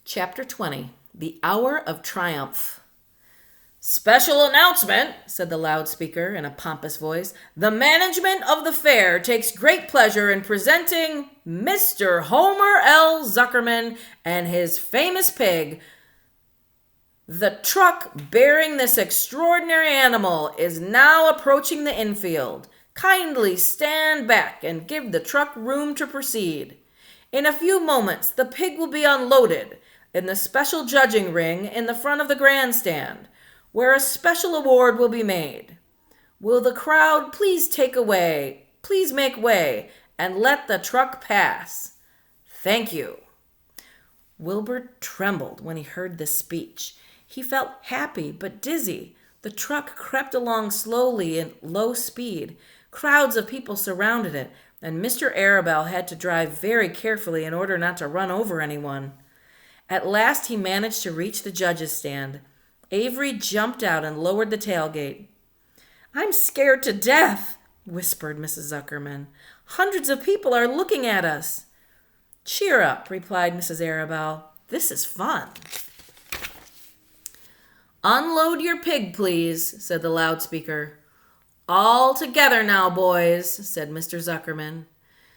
Chapter 20 The Hour of Triumph. "Special announcement," said the loudspeaker in a pompous voice. "The management of the fair takes great pleasure in presenting Mr. Homer L. Zuckerman and his famous pig. The truck bearing this extraordinary animal is now approaching the infield. Kindly stand back and give the truck room to proceed. In a few moments, the pig will be unloaded in the special judging ring in the front of the grandstand, where a special award will be made. Will the crowd please make way, and let the truck pass? Thank you." Wilbur trembled when he heard this speech. He felt happy but dizzy. The truck crept along slowly in low speed. Crowds of people surrounded it, and Mr. Arabelle had to drive very carefully in order not to run over anyone. At last he managed to reach the judges' stand. Avery jumped out and lowered the tailgate. "I'm scared to death," whispered Mrs. Zuckerman. "Hundreds of people are looking at us." "Cheer up," replied Mrs. Arabelle. "This is fun." "Unload your pig, please," said the loudspeaker. "All together now, boys," said Mr. Zuckerman.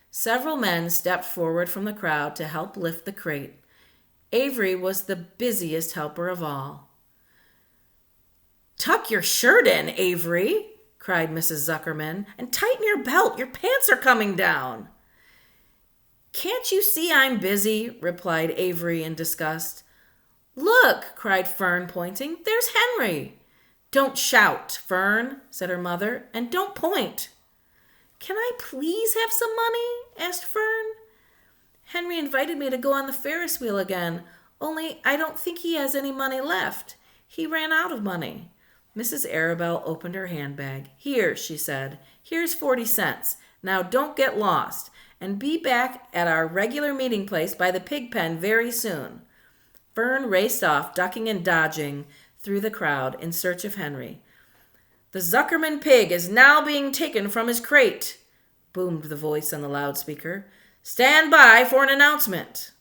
Several men stepped forward from the crowd to help lift the crate. Avery was the busiest helper of all. "Tuck your shirt in, Avery," cried Mrs. Zuckerman, "and tighten your belt. Your pants are coming down." "Can't you see I'm busy?" replied Avery in disgust. "Look," cried Fern, pointing. "There's Henry." "Don't shout, Fern," said her mother, "and don't point." "Can I please have some money?" asked Fern. "Henry invited me to go on the Ferris wheel again, only I don't think he has any money left. He ran out of money." Mrs. Arabelle opened her handbag. "Here," she said. "Here's 40 cents. Now don't get lost, and be back at our regular meeting place by the pig pen very soon." Fern raced off, ducking and dodging through the crowd in search of Henry. "The Zuckerman pig is now being taken from his crate," boomed the voice on the loudspeaker. "Stand by for an announcement."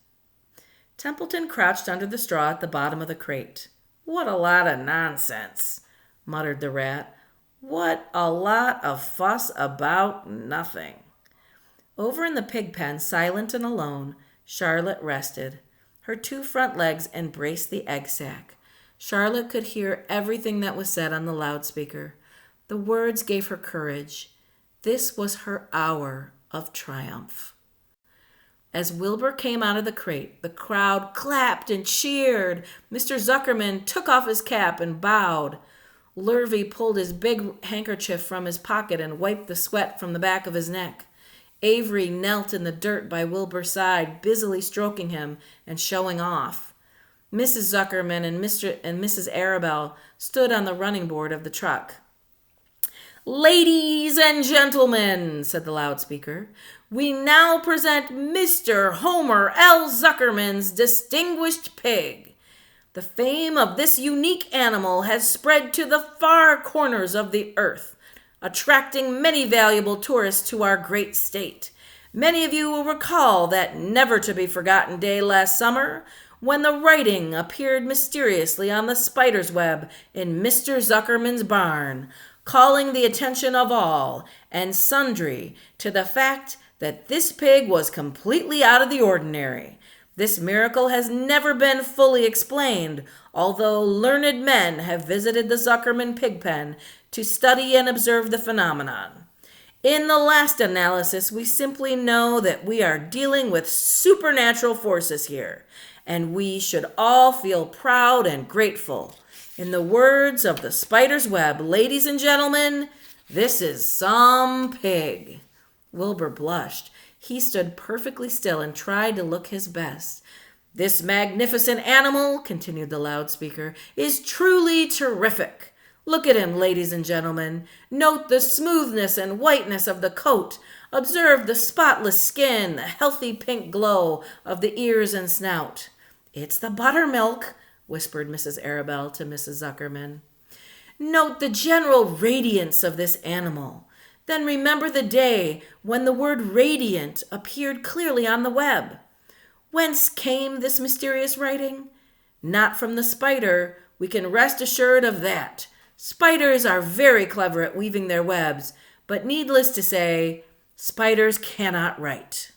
Templeton crouched under the straw at the bottom of the crate. "What a lot of nonsense," muttered the rat. "What a lot of fuss about nothing." Over in the pig pen, silent and alone, Charlotte rested. Her 2 front legs embraced the egg sack. Charlotte could hear everything that was said on the loudspeaker. The words gave her courage. This was her hour of triumph. As Wilbur came out of the crate, the crowd clapped and cheered. Mr. Zuckerman took off his cap and bowed. Lurvy pulled his big handkerchief from his pocket and wiped the sweat from the back of his neck. Avery knelt in the dirt by Wilbur's side, busily stroking him and showing off. Mrs. Zuckerman and Mrs. Arabelle stood on the running board of the truck. "Ladies and gentlemen," said the loudspeaker, "we now present Mr. Homer L. Zuckerman's distinguished pig. The fame of this unique animal has spread to the far corners of the earth, attracting many valuable tourists to our great state. Many of you will recall that never-to-be-forgotten day last summer when the writing appeared mysteriously on the spider's web in Mr. Zuckerman's barn, calling the attention of all and sundry to the fact that this pig was completely out of the ordinary. This miracle has never been fully explained, although learned men have visited the Zuckerman pig pen to study and observe the phenomenon. In the last analysis, we simply know that we are dealing with supernatural forces here, and we should all feel proud and grateful. In the words of the spider's web, ladies and gentlemen, this is some pig." Wilbur blushed. He stood perfectly still and tried to look his best. "This magnificent animal," continued the loudspeaker, "is truly terrific. Look at him, ladies and gentlemen. Note the smoothness and whiteness of the coat. Observe the spotless skin, the healthy pink glow of the ears and snout." "It's the buttermilk," whispered Mrs. Arabelle to Mrs. Zuckerman. "Note the general radiance of this animal. Then remember the day when the word radiant appeared clearly on the web. Whence came this mysterious writing? Not from the spider, we can rest assured of that. Spiders are very clever at weaving their webs, but needless to say, spiders cannot write.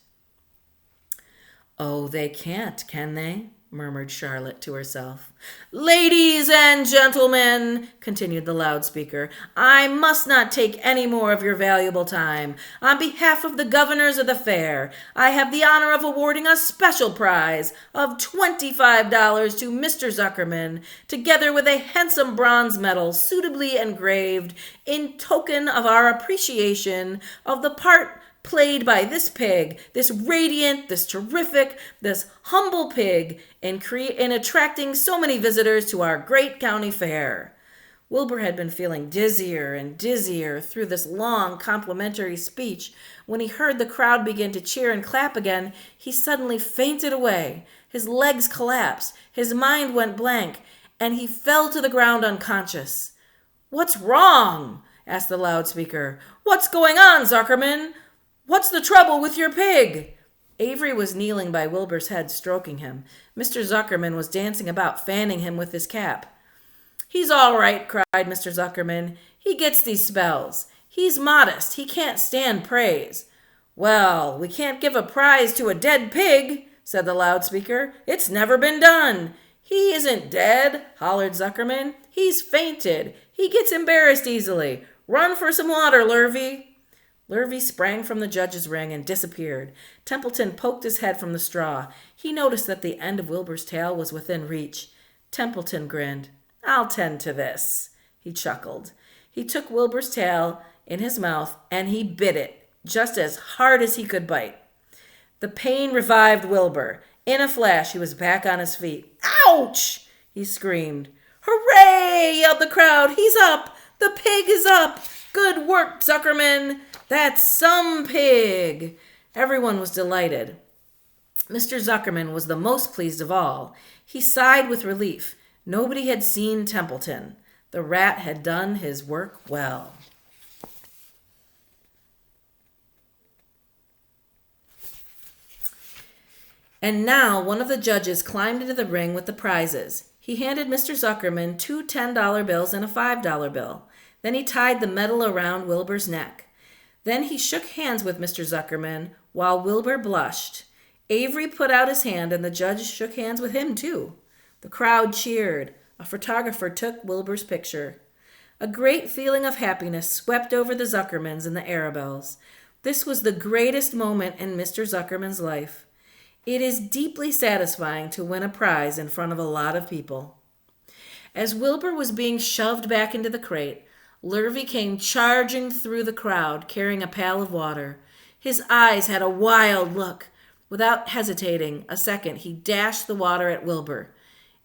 Oh, they can't, can they? Murmured Charlotte to herself. Ladies and gentlemen, continued the loudspeaker, I must not take any more of your valuable time. On behalf of the governors of the fair, I have the honor of awarding a special prize of $25 to Mr. Zuckerman, together with a handsome bronze medal suitably engraved in token of our appreciation of the part played by this pig, this radiant, this terrific, this humble pig, in attracting so many visitors to our great county fair. Wilbur had been feeling dizzier and dizzier through this long complimentary speech. When he heard the crowd begin to cheer and clap again, he suddenly fainted away. His legs collapsed, his mind went blank, and he fell to the ground unconscious. "What's wrong?" asked the loudspeaker. "What's going on, Zuckerman? What's the trouble with your pig?" Avery was kneeling by Wilbur's head, stroking him. Mr. Zuckerman was dancing about, fanning him with his cap. "He's all right," cried Mr. Zuckerman. "He gets these spells. He's modest. He can't stand praise." "Well, we can't give a prize to a dead pig," said the loudspeaker. "It's never been done." "He isn't dead," hollered Zuckerman. "He's fainted. He gets embarrassed easily. Run for some water, Lurvy." Lurvy sprang from the judge's ring and disappeared. Templeton poked his head from the straw. He noticed that the end of Wilbur's tail was within reach. Templeton grinned. "I'll tend to this," he chuckled. He took Wilbur's tail in his mouth and he bit it, just as hard as he could bite. The pain revived Wilbur. In a flash, he was back on his feet. "Ouch!" he screamed. "Hooray!" yelled the crowd. "He's up! The pig is up! Good work, Zuckerman! That's some pig!" Everyone was delighted. Mr. Zuckerman was the most pleased of all. He sighed with relief. Nobody had seen Templeton. The rat had done his work well. And now one of the judges climbed into the ring with the prizes. He handed Mr. Zuckerman 2 $10 bills and a $5 bill. Then he tied the medal around Wilbur's neck. Then he shook hands with Mr. Zuckerman while Wilbur blushed. Avery put out his hand and the judge shook hands with him too. The crowd cheered. A photographer took Wilbur's picture. A great feeling of happiness swept over the Zuckermans and the Arabelles. This was the greatest moment in Mr. Zuckerman's life. It is deeply satisfying to win a prize in front of a lot of people. As Wilbur was being shoved back into the crate, Lurvy came charging through the crowd, carrying a pail of water. His eyes had a wild look. Without hesitating a second, he dashed the water at Wilbur.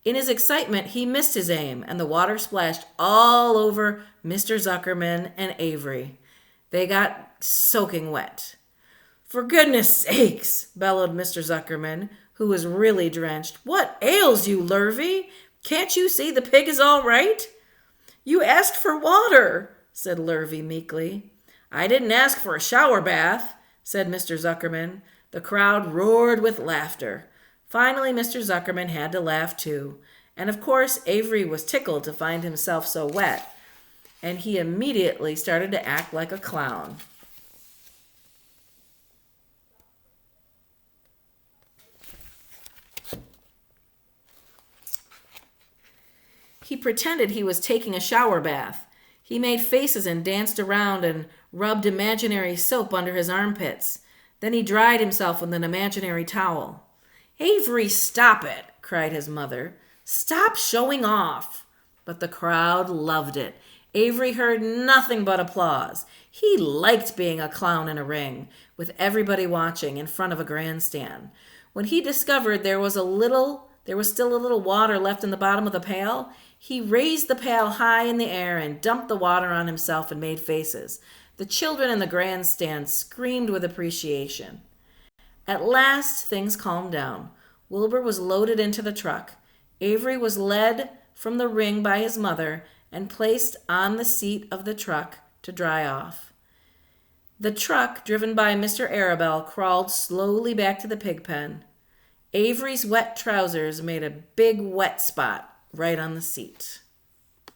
In his excitement, he missed his aim, and the water splashed all over Mr. Zuckerman and Avery. They got soaking wet. "For goodness sakes," bellowed Mr. Zuckerman, who was really drenched. "What ails you, Lurvy? Can't you see the pig is all right?" "You asked for water," said Lurvy meekly. "I didn't ask for a shower bath," said Mr. Zuckerman. The crowd roared with laughter. Finally, Mr. Zuckerman had to laugh too. And of course, Avery was tickled to find himself so wet, and he immediately started to act like a clown. He pretended he was taking a shower bath. He made faces and danced around and rubbed imaginary soap under his armpits. Then he dried himself with an imaginary towel. "Avery, stop it," cried his mother. "Stop showing off." But the crowd loved it. Avery heard nothing but applause. He liked being a clown in a ring, with everybody watching in front of a grandstand. When he discovered there was still a little water left in the bottom of the pail, he raised the pail high in the air and dumped the water on himself and made faces. The children in the grandstand screamed with appreciation. At last, things calmed down. Wilbur was loaded into the truck. Avery was led from the ring by his mother and placed on the seat of the truck to dry off. The truck, driven by Mr. Arabelle, crawled slowly back to the pig pen. Avery's wet trousers made a big wet spot right on the seat.